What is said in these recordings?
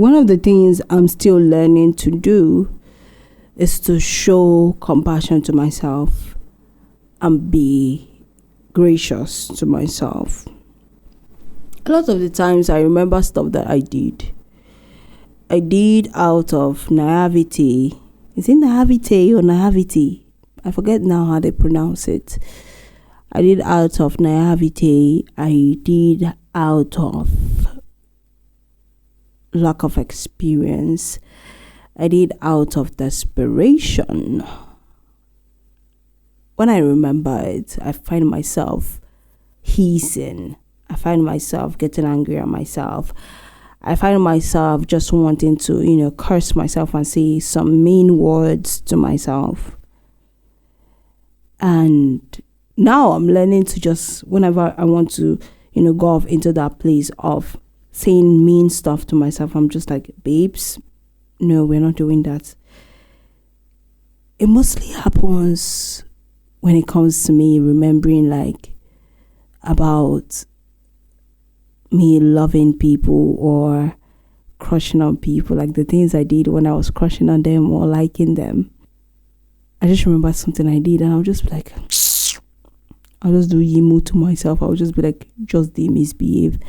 one of the things I'm still learning to do is to show compassion to myself and be gracious to myself. A lot of the times I remember stuff that I did out of naivety. Is it naivete or naivety? I forget now how they pronounce it. I did out of naivety. I did out of lack of experience. I did out of desperation. When I remember it, I find myself hissing. I find myself getting angry at myself. I find myself just wanting to, curse myself and say some mean words to myself. And now I'm learning to just, whenever I want to, go off into that place of saying mean stuff to myself, I'm just like, babes, no, we're not doing that. It mostly happens when it comes to me remembering about me loving people or crushing on people, like the things I did when I was crushing on them or liking them. I just remember something I did and I'll just be like, I'll just do yimu to myself. I'll just be like, just they misbehave.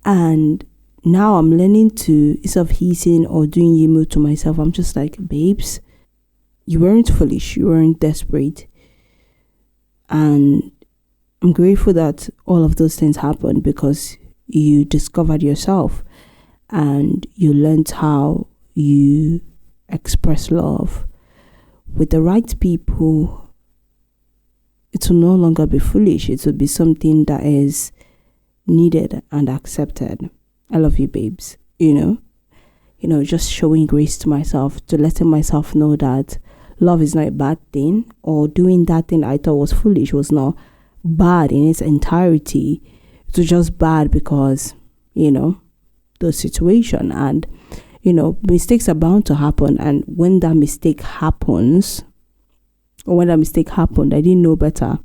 And now I'm learning to, instead of hissing or doing yimu to myself, I'm just like, babes, you weren't foolish, you weren't desperate. And I'm grateful that all of those things happened because you discovered yourself and you learned how you express love with the right people. It will no longer be foolish. It will be something that is needed and accepted. I love you, babes. Just showing grace to myself, to letting myself know that love is not a bad thing, or doing that thing I thought was foolish was not bad in its entirety. It was just bad because, the situation, and, mistakes are bound to happen. And when that mistake happens, or when that mistake happened, I didn't know better.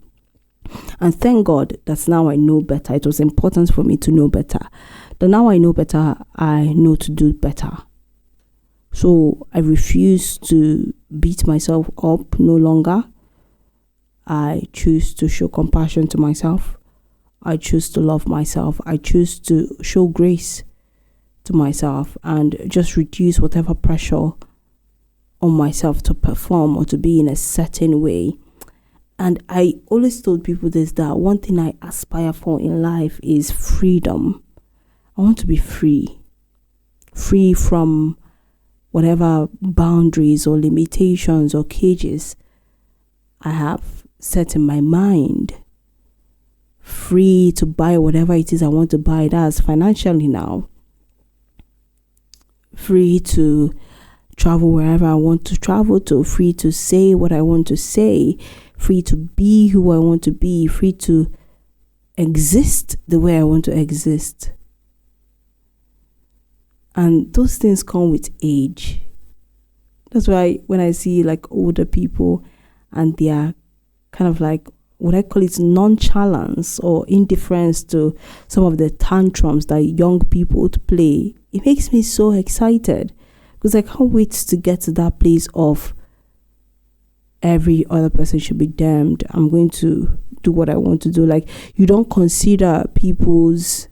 And thank God that now I know better. It was important for me to know better. But now I know better, I know to do better. So I refuse to beat myself up no longer. I choose to show compassion to myself. I choose to love myself. I choose to show grace to myself and just reduce whatever pressure on myself to perform or to be in a certain way. And I always told people this, that one thing I aspire for in life is freedom. I want to be free from whatever boundaries or limitations or cages I have set in my mind. Free to buy whatever it is I want to buy. That's financially now. Free to travel wherever I want to travel to. Free to say what I want to say. Free to be who I want to be. Free to exist the way I want to exist. And those things come with age. That's why when I see older people and they are kind of what I call it nonchalance or indifference to some of the tantrums that young people would play, it makes me so excited because I can't wait to get to that place of every other person should be damned. I'm going to do what I want to do. You don't consider people's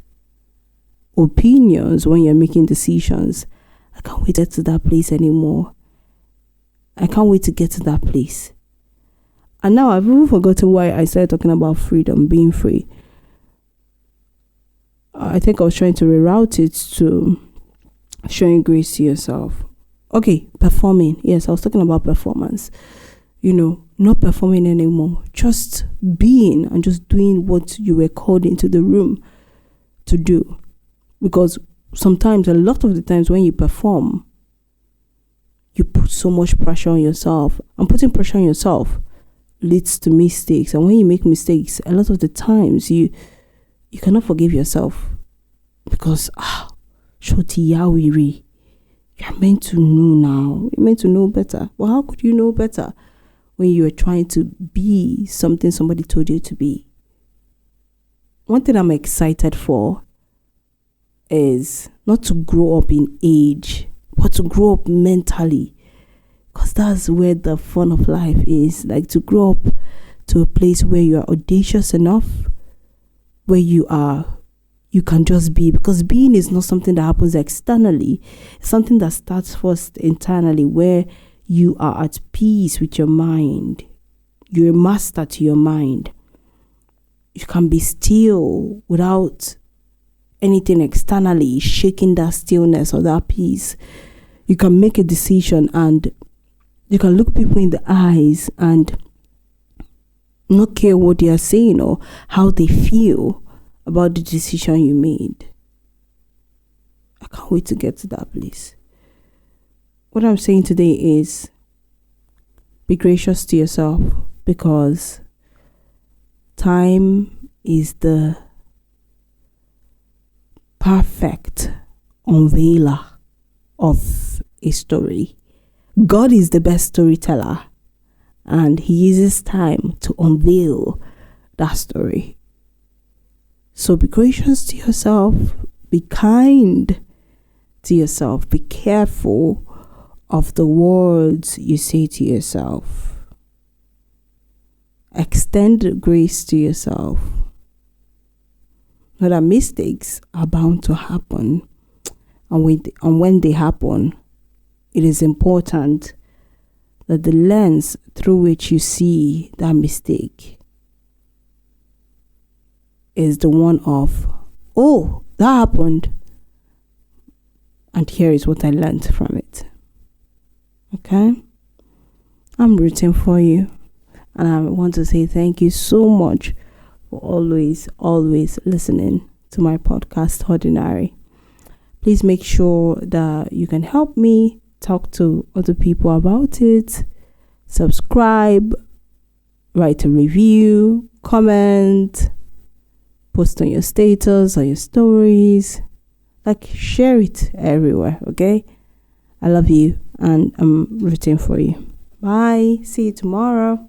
opinions when you're making decisions. I can't wait to get to that place anymore. I can't wait to get to that place. And now I've even forgotten why I started talking about freedom, being free. I think I was trying to reroute it to showing grace to yourself. Okay, performing. Yes, I was talking about performance. Not performing anymore. Just being and just doing what you were called into the room to do. Because sometimes, a lot of the times when you perform, you put so much pressure on yourself. And putting pressure on yourself leads to mistakes. And when you make mistakes, a lot of the times you cannot forgive yourself. Because, shoti yawiri, you're meant to know now. You're meant to know better. Well, how could you know better when you were trying to be something somebody told you to be? One thing I'm excited for is not to grow up in age, but to grow up mentally. Because that's where the fun of life is. Like to grow up to a place where you are audacious enough, where you can just be. Because being is not something that happens externally. It's something that starts first internally, where you are at peace with your mind. You're a master to your mind. You can be still without anything externally shaking that stillness or that peace. You can make a decision and you can look people in the eyes and not care what they are saying or how they feel about the decision you made. I can't wait to get to that place. What I'm saying today is be gracious to yourself, because time is the perfect unveiler of a story. God is the best storyteller, and he uses time to unveil that story. So be gracious to yourself, be kind to yourself, be careful of the words you say to yourself. Extend grace to yourself. Know that mistakes are bound to happen, and when they happen, it is important that the lens through which you see that mistake is the one of, oh, that happened, and here is what I learned from it. Okay? I'm rooting for you, and I want to say thank you so much for always listening to my podcast, Ordinary. Please make sure that you can help me talk to other people about it. Subscribe, write a review, comment, post on your status or your stories. Like, share it everywhere, okay? I love you and I'm rooting for you. Bye. See you tomorrow.